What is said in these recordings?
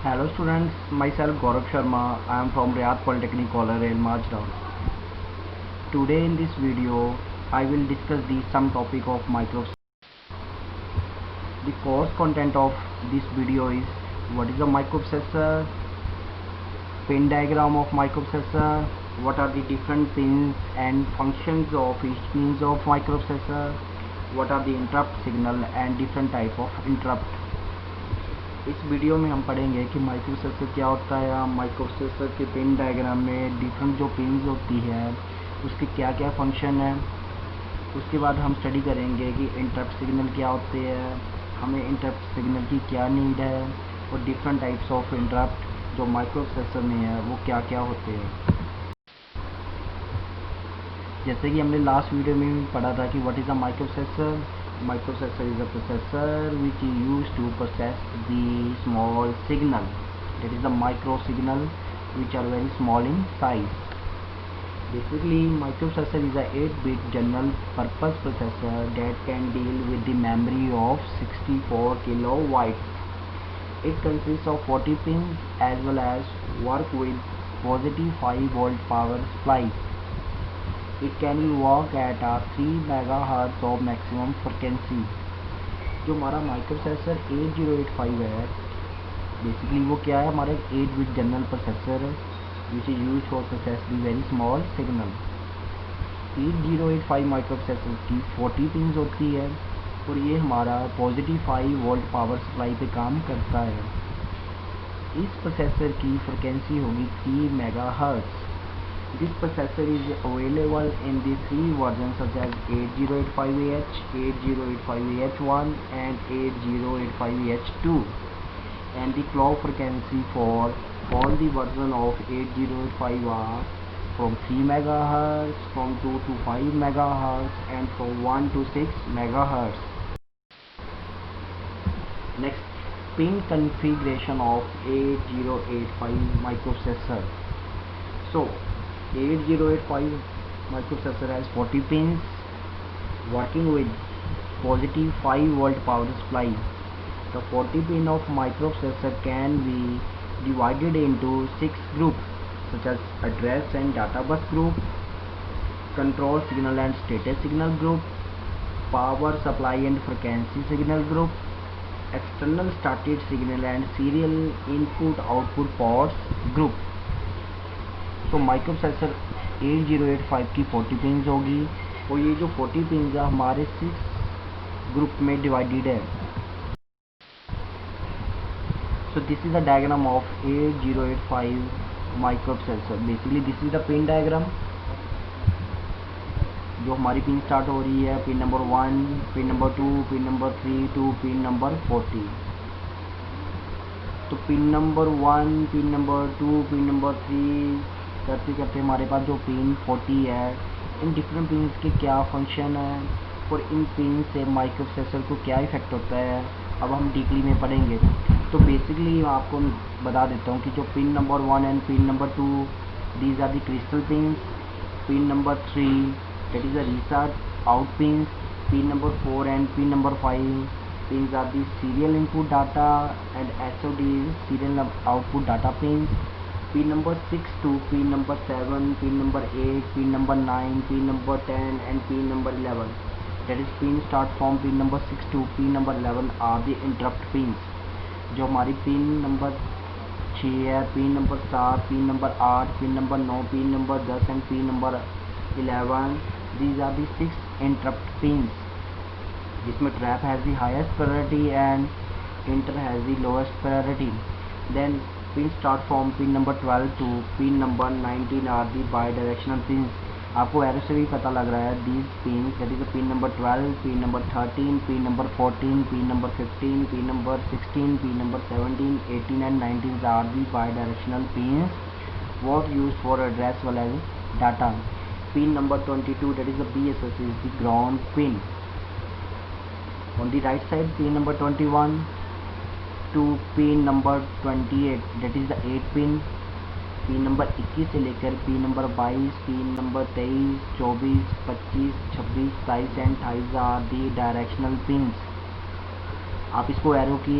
Hello students, myself Gaurav Sharma. I am from Riyadh Polytechnic College, Majra. Today in this video, I will discuss the some topic of microprocessor. The course content of this video is what is a microprocessor, pin diagram of microprocessor, what are the different pins and functions of each pins of microprocessor, what are the interrupt signal and different type of interrupt. इस video में हम पढ़ेंगे कि microprocessor क्या होता है, microprocessor के pin diagram में डिफरेंट जो पिन्स होती है उसके क्या क्या फंक्शन है। उसके बाद हम स्टडी करेंगे कि इंटरप्ट सिग्नल क्या होते हैं, हमें इंटरप्ट सिग्नल की क्या नीड है और डिफरेंट टाइप्स ऑफ इंटरप्ट जो माइक्रोप्रोसेसर में है वो क्या क्या होते हैं। जैसे कि हमने लास्ट वीडियो में भी पढ़ा था कि what is a microprocessor. Microprocessor is a processor which is used to process the small signal, that is the micro signal, which are very small in size. Basically, microprocessor is a 8-bit general purpose processor that can deal with the memory of 64 kilobytes. It consists of 40 pins as well as work with positive 5 volt power supply. It can work at a 3 MHz of maximum frequency. जो हमारा microprocessor 8085 है, basically वो क्या है, हमारा 8-bit general processor है which is use for process the very small signal. 8085 microprocessor की 40 pins होती है और ये हमारा पॉजिटिव 5 वोल्ट पावर सप्लाई पे काम करता है. इस प्रोसेसर की फ्रिक्वेंसी होगी 3 MHz. This processor is available in the 3 versions such as 8085AH, 8085AH1 and 8085AH2, and the clock frequency for all the version of 8085 are from 3 MHz, from 2 to 5 MHz and from 1 to 6 MHz. Next, pin configuration of 8085 microprocessor. So 8085 microprocessor has 40 pins working with positive 5 volt power supply. The 40 pin of microprocessor can be divided into 6 groups such as address and data bus group, control signal and status signal group, power supply and frequency signal group, external started signal and serial input output ports group. तो microprocessor 8085 की 40 pins होगी और ये जो 40 pins है हमारे 6 group में divided है. So this is the diagram of 8085 microprocessor. Basically this is the pin diagram. जो हमारी पिन स्टार्ट हो रही है pin number 1, pin number 2, pin number 3 to pin number 40. तो pin number 1, pin number 2, pin number 3 करते करते हमारे पास जो पिन 40 है, इन डिफरेंट पिन्स के क्या फंक्शन है और इन पिन से माइक्रोप्रोसेसर को क्या इफेक्ट होता है अब हम डीपली में पढ़ेंगे. तो बेसिकली मैं आपको बता देता हूँ कि जो pin number 1 and pin number 2 these are the crystal pins. Pin number 3 that is the reset out pins. Pin number 4 and pin number 5 pins are the serial input data and SOD is serial output data pins. Pin number 6 to pin number 7, pin number 8, pin number 9, pin number 10 and pin number 11. That is pin start from pin number 6 to pin number 11 are the interrupt pins. जो हमारी pin number 6 है, pin number 7, pin number 8, pin number 9, pin number 10 and pin number 11. These are the 6 interrupt pins. जिसमें trap has the highest priority and inter has the lowest priority. Then pin start from pin number 12 to pin number 19 are the bidirectional pins. आपको arrow से भी पता लग रहा है these pins, that is the pin number 12, pin number 13, pin number 14, pin number 15, pin number 16, pin number 17, 18 and 19 are the bidirectional pins what used for address as well as data. Pin number 22, that is the BSS, is the ground pin. On the right side, pin number 21 to pin number 28, that is the 8 pin. Pin number 21 से लेकर pin number 22, pin number 23, 24, 25, 26, 27 and 28 are the directional pins. आप इसको arrow की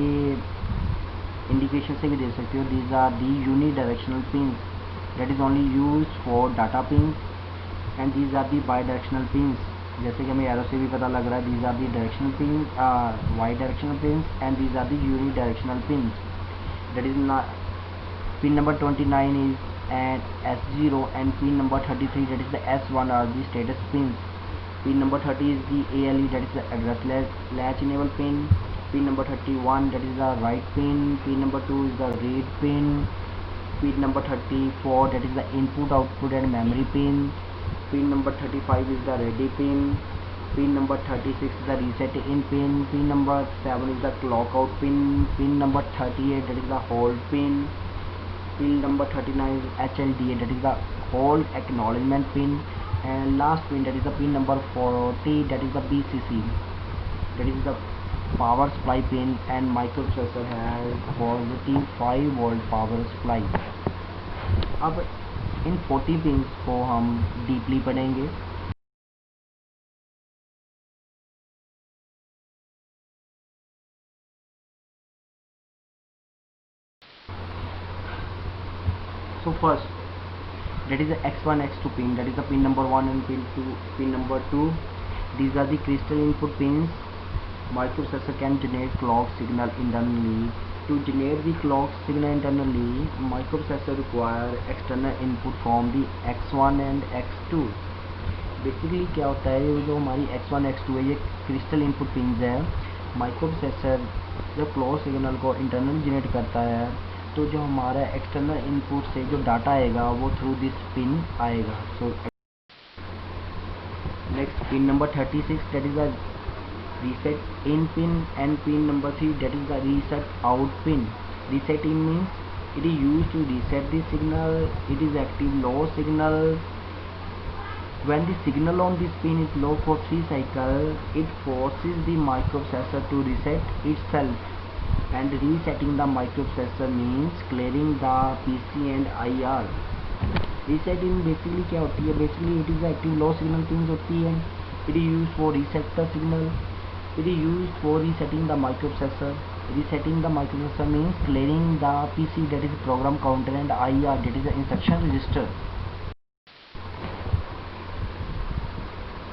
indication से भी दे सकते हो। These are the unidirectional pins that is only use for data pins and these are the bidirectional pins, जैसे कि हमें एरो से भी पता लग रहा है। These are the directional pins, bidirectional pins and these are the unidirectional pins that is pin number 29 is an S0 and pin number 33 that is the S1 are the status pins. Pin number 30 is the ALE that is the address latch enable pin. Pin number 31 that is the write pin. Pin number 2 is the read pin. Pin number 34 that is the input output and memory pin. Pin number 35 is the ready pin. Pin number 36 is the reset in pin. Pin number 7 is the clock out pin. Pin number 38 that is the hold pin. Pin number 39 is HLDA that is the hold acknowledgement pin, and last pin that is the pin number 40 that is the BCC that is the power supply pin, and microprocessor has positive 5 volt power supply. अब इन 40 pins को हम deeply पढ़ेंगे। So first, that is the X1 X2 pin, that is the pin number 1 and pin number 2. These are the crystal input pins. Microprocessor can generate clock signal internally. To generate the clock signal internally, microprocessor require external input from the X1 and X2. Basically क्या होता है, ये जो हमारी X1 X2 है ये crystal input pins है। Microprocessor जब क्लॉक सिग्नल को इंटरनल जनरेट करता है तो जो हमारा एक्सटर्नल इनपुट से जो डाटा आएगा वो थ्रू दिस पिन आएगा। So next pin number 36 that is the reset in pin, and pin number 3 that is the reset out pin. Reset in means it is use to reset the signal, it is active low signal. When the signal on this pin is low for 3 cycles, it forces the microprocessor to reset itself. And resetting the microprocessor means clearing the PC and IR. Resetting basically क्या होती है? Basically it is active low signal pins होती है. It is used for reset the signal. It is used for resetting the microprocessor. Resetting the microprocessor means clearing the PC that is program counter and IR that is the instruction register.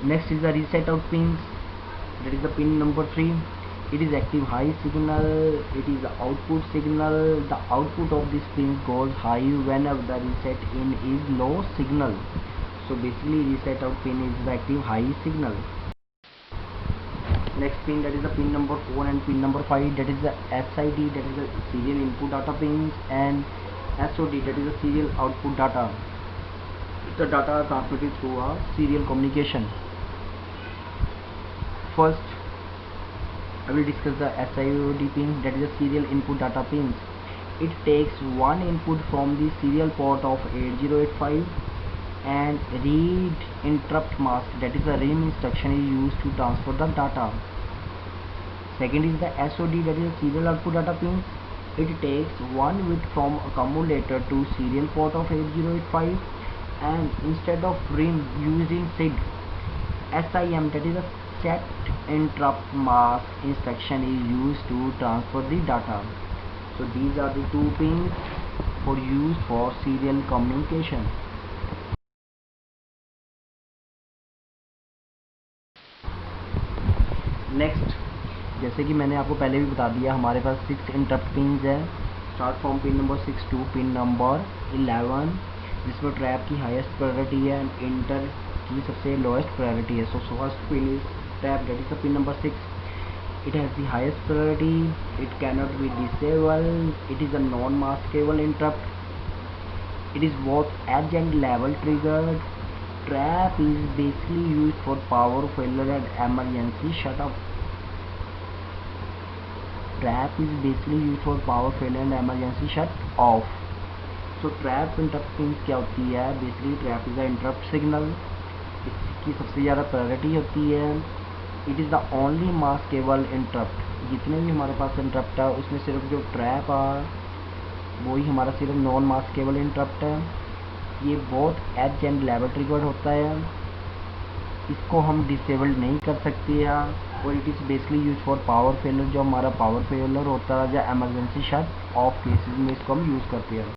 Next is the reset out pins, that is the pin number 3. It is active high signal, it is the output signal. The output of this pin goes high whenever the reset in is low signal. So basically reset out pin is the active high signal. Next pin that is the pin number 4 and pin number 5 that is the SID that is the serial input data pins, and SOD that is the serial output data. The data are transmitted through a serial communication. First, I will discuss the SIOD pin, that is the serial input data pins. It takes one input from the serial port of 8085 and read interrupt mask, that is the RIM instruction is used to transfer the data. Second is the SOD, that is the serial output data pin. It takes one bit from accumulator to serial port of 8085 and instead of RIM used in SID, SIM that is a set interrupt mask instruction is used to transfer the data. So these are the two pins for used for serial communication. Next, जैसे कि मैंने आपको पहले भी बता दिया, हमारे पास 6 इंटरप्ट पिंस है। Start from pin number 6 to pin number 11, जिसमें ट्रैप की हाईएस्ट प्रायोरिटी है एंड इंटर की सबसे लोएस्ट प्रायोरिटी है। So first pin is trap, that is the pin number 6. It has the highest priority, it cannot be disabled, it is a non-maskable interrupt, it is both edge and level triggered. Trap is basically used for power failure and emergency shut off. Trap is basically used for power failure and emergency shut off. So trap interrupt pins क्या होती है? Basically trap is a interrupt signal, इसकी सबसे ज़्यादा priority होती है। It is the only maskable interrupt. जितने भी हमारे पास इंटरप्ट है उसमें सिर्फ जो ट्रैप है वही हमारा सिर्फ नॉन मास्केबल इंटरप्ट है। ये बहुत एज एंड लेवल ट्रिगर्ड होता है, इसको हम डिसेबल्ड नहीं कर सकते हैं। और it is basically use for power failure, जो हमारा पावर फेलर होता है या एमरजेंसी शट ऑफ केसेस में इसको हम यूज़ करते हैं।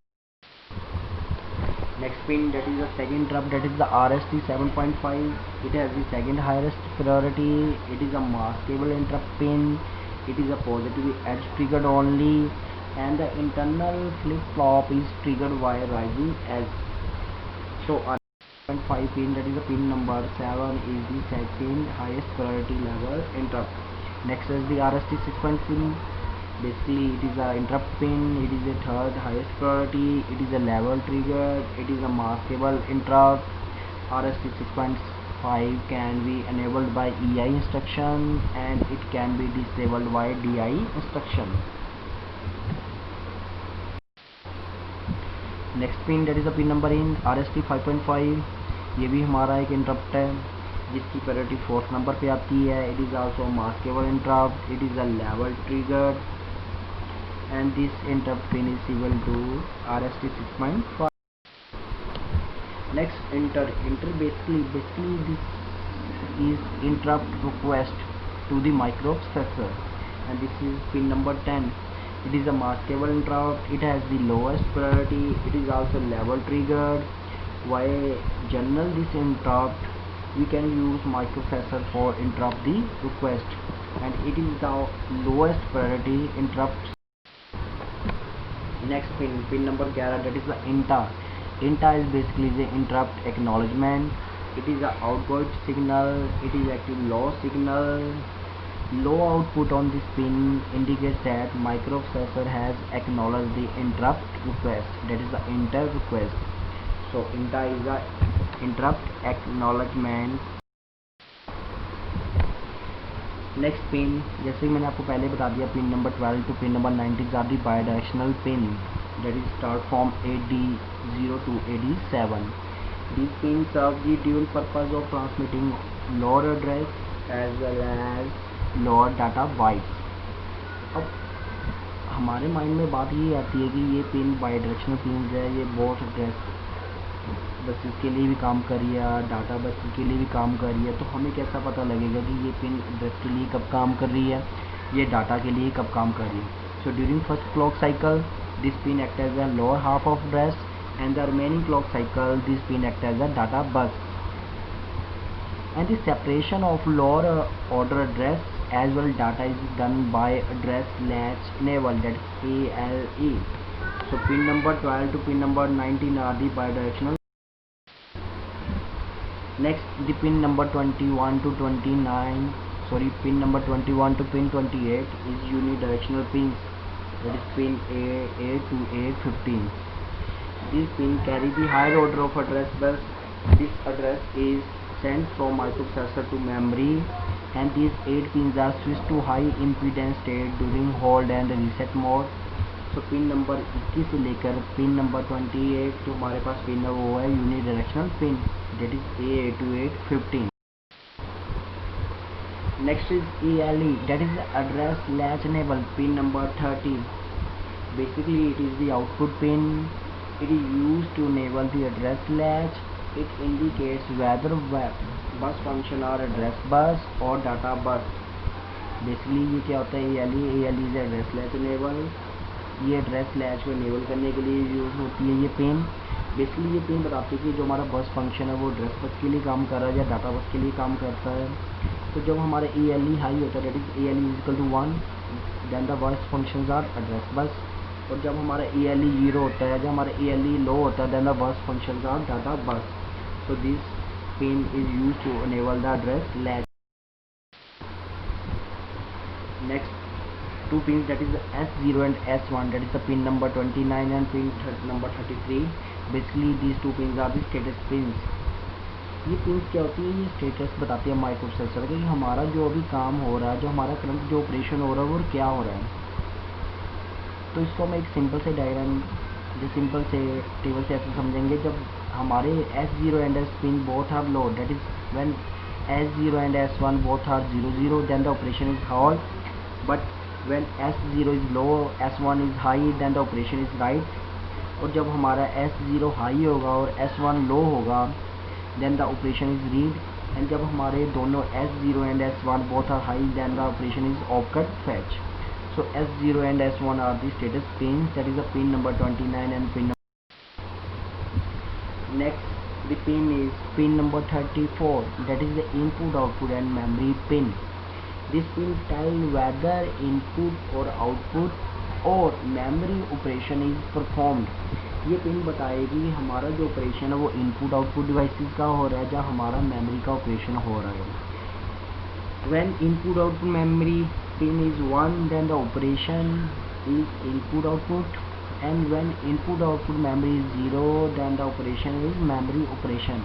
Next pin, that is the second interrupt, that is the RST 7.5. It has the second highest priority. It is a maskable interrupt pin. It is a positively edge triggered only, and the internal flip flop is triggered while rising edge. So RST 7.5 pin, that is the pin number 7, is the second highest priority level interrupt. Next is the RST 6.0 pin. Basically it is a interrupt pin, it is a third highest priority, it is a level trigger, it is a maskable interrupt. RST 6.5 can be enabled by EI instruction and it can be disabled by DI instruction. Next pin, that is the pin number in RST 5.5. ये भी हमारा एक interrupt है जिसकी priority 4th number पे आती है. It is also maskable interrupt, it is a level trigger, and this interrupt pin is equal to RST 6.5. Next, enter basically this is interrupt request to the microprocessor, and this is pin number 10. It is a maskable interrupt, it has the lowest priority, it is also level triggered. While general this interrupt we can use microprocessor for interrupt the request, and it is the lowest priority interrupt. Next pin number 11, that is the INTA. INTA is basically the interrupt acknowledgement. It is a outgoing signal, it is actually low signal. Low output on this pin indicates that microprocessor has acknowledged the interrupt request, that is the INTA request. So INTA is the interrupt acknowledgement. Next pin, जैसे कि मैंने आपको पहले बता दिया, pin number 12 to pin number 19 are the bidirectional pin, that is start from AD0 to AD7. These pins serve the dual purpose of transmitting lower address as well as lower data bytes. अब हमारे mind में बात ये आती है कि ये pin bidirectional pin है, ये बोथ एड्रेस बसेस के लिए भी काम कर रही है, डाटा बसेस के लिए भी काम कर रही है. तो हमें कैसा पता लगेगा कि ये पिन एड्रेस के लिए कब काम कर रही है, ये डाटा के लिए कब काम कर रही है. So during first clock cycle this pin act as a lower half of address, and the remaining clock cycle this pin act as a data bus. And the separation of lower order address as well data is done by address latch enable, that is ALE. So pin number 12 to pin number 19 are the bidirectional. Next, the pin number 21 to 29, pin number 21 to pin 28 is unidirectional pins, that is pin A to A15. This pin carry the higher order of address bus. This address is sent from microprocessor to memory, and these 8 pins are switched to high impedance state during hold and reset mode. So pin number 21 से लेकर pin number 28 जो हमारे पास pin है वो है unidirectional pin, that is A to A15. Next is ALE, that is the address latch enable, pin number 30. Basically it is the output pin. It is used to enable the address latch. It indicates whether bus function or address bus or data bus. Basically ये क्या होता है, ALE is address latch enable. ये address latch को enable करने के लिए use होती है ये पिन. बेसिकली ये पिन बताती है कि जो हमारा बस फंक्शन है वो एड्रेस बस के लिए काम कर रहा है या डाटा बस के लिए काम करता है. तो जब हमारा ALE हाई होता है, that is ALE is equal to 1, then the bus functions are address bus. और जब हमारा ALE 0 होता है, जब हमारा ALE लो होता है, then the bus functions are data bus. So this pin is use to enable the address latch. Next two pins, that is the S0 and S1, that is the pin number 29 and pin number 33. Basically these two pins are the status pins. ये pins क्या होती है, ये status बताती है microprocessor कि हमारा जो अभी काम हो रहा है, जो हमारा करंट जो ऑपरेशन हो रहा है वो क्या हो रहा है. तो इसको हम एक सिंपल से डायग्राम, जो सिंपल से टेबल से ऐसे समझेंगे. जब हमारे S0 and S pin both are low, that is when S0 and S1 both are 0 then the operation is halt, but when S0 is low, S1 is high, then the operation is right. और जब हमारा S0 high होगा और S1 लो होगा, then the operation is read. And जब हमारे दोनों S0 एंड S1 both are high then the operation is operate fetch. So S0 and S1 are the status pins, that is the pin number 29 and pin number. Next the pin is pin number 34, that is the input output and memory pin. This pin tell whether input or output और memory operation is performed. ये pin बताएगी हमारा जो operation है वो input output devices का हो रहा है या हमारा मेमोरी का ऑपरेशन हो रहा है. When input output memory pin is 1 then the operation is input output, and when input output memory is 0 then the operation is memory operation.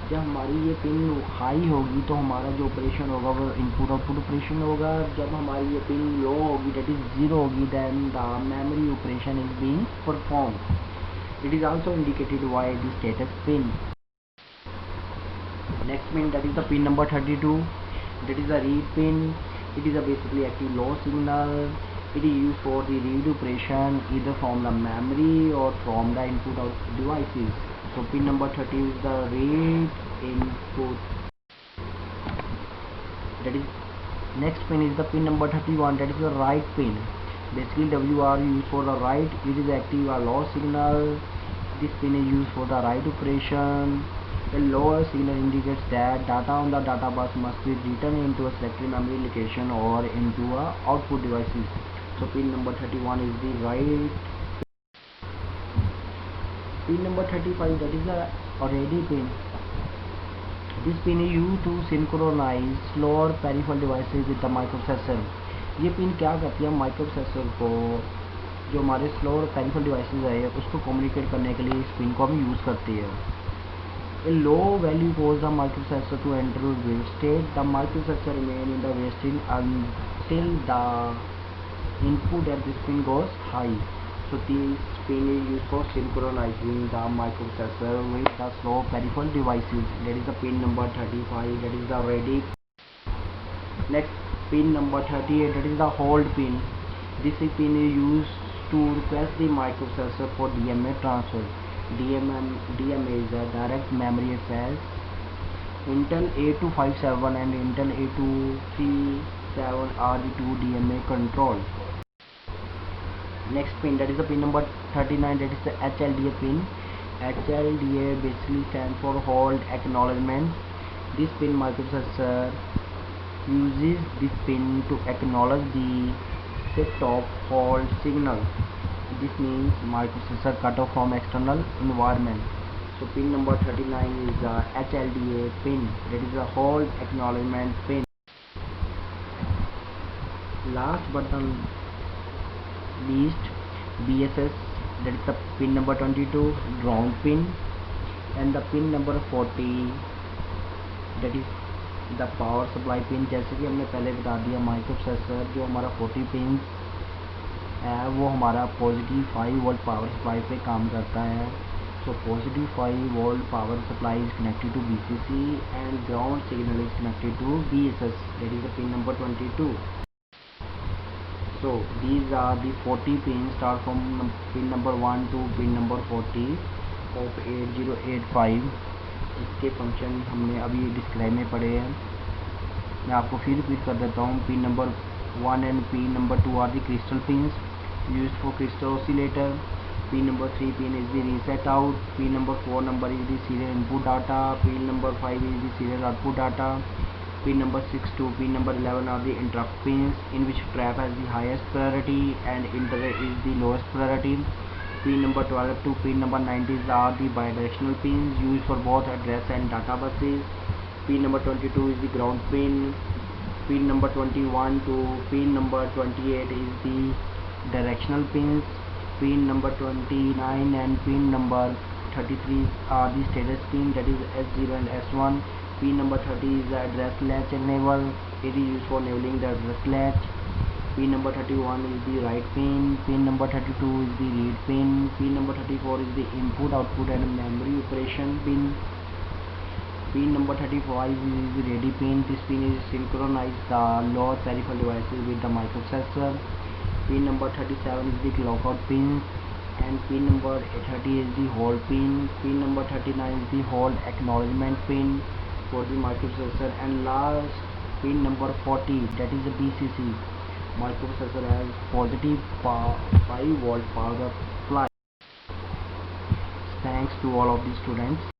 जब हमारी ये पिन हाई होगी तो हमारा जो ऑपरेशन होगा वो इनपुट आउटपुट ऑपरेशन होगा. जब हमारी ये पिन लो होगी डेट इज 0 होगी then the memory operation is being performed. It is also indicated by the status pin. Next pin that is the pin number 32, that is the read pin. It is a basically active low signal. It is used for the read operation either from the memory or from the input output devices. So pin number 30 is the read input. That is next pin is the pin number 31, that is the write pin. Basically WR used for the write. It is active a low signal. This pin is used for the write operation. A lower signal indicates that data on the data bus must be written into a selected memory location or into a output devices. So pin number 31 is the write. Pin number 35, that is the ready pin. This pin is used to synchronize slower peripheral devices with the microprocessor. ये pin क्या करती है, microprocessor को जो हमारे slower peripheral devices है उसको communicate करने के लिए इस पिन को हम यूज़ करते हैं. A low value causes the microprocessor to enter wait state. The microprocessor remain in the wait state until the input at this pin goes high. So this pin is used for synchronizing the microprocessor with the slow peripheral devices. That is the pin number 35, that is the ready. Next pin number 38, that is the hold pin. This pin is used to request the microprocessor for DMA transfer. DMA is a direct memory access. Intel A257 and Intel A237 are the two DMA control. Next pin, that is the pin number 39, that is the HLDA pin. HLDA basically stands for hold acknowledgement. This pin microprocessor uses this pin to acknowledge the set of hold signal. This means microprocessor cut off from external environment. So pin number 39 is the HLDA pin, that is the hold acknowledgement pin. Last but not least, BSS, that is the pin number 22, ground pin, and the pin number 40, that is the power supply pin. जैसे कि हमने पहले बता दिया microprocessor जो हमारा 40 pin है वो हमारा पॉजिटिव 5 वोल्ट पावर सप्लाई पे काम करता है. So positive 5 volt power supply is connected to BCC and ground signal is connected to BSS, that is the pin number 22. So these are the 40 pins start from pin number 1 to pin number 40 of 8085. इसके function हमने अभी describe में पढ़े हैं. मैं आपको फिर repeat कर देता हूँ. Pin number 1 and pin number 2 are the crystal pins used for crystal oscillator. Pin number 3 pin is the reset out. Pin number 4 number is the serial input data. Pin number 5 is the serial output data. Pin number 6 to pin number 11 are the interrupt pins, in which trap has the highest priority and interrupt is the lowest priority. Pin number 12 to pin number 19 are the bidirectional pins used for both address and data buses. Pin number 22 is the ground pin. Pin number 21 to pin number 28 is the directional pins. Pin number 29 and pin number 33 are the status pin, that is S0 and S1. Pin number 30 is the address latch enable. It is used for enabling the address latch. Pin number 31 is the write pin. Pin number 32 is the read pin. Pin number 34 is the input, output and memory operation pin. Pin number 35 is the ready pin. This pin is synchronize the lower peripheral devices with the microprocessor. Pin number 37 is the clock out pin. And pin number 30 is the hold pin. Pin number 39 is the hold acknowledgement pin. for the microprocessor. And last pin number 40, that is the BCC. Microprocessor has positive 5 volt power supply. Thanks to all of the students.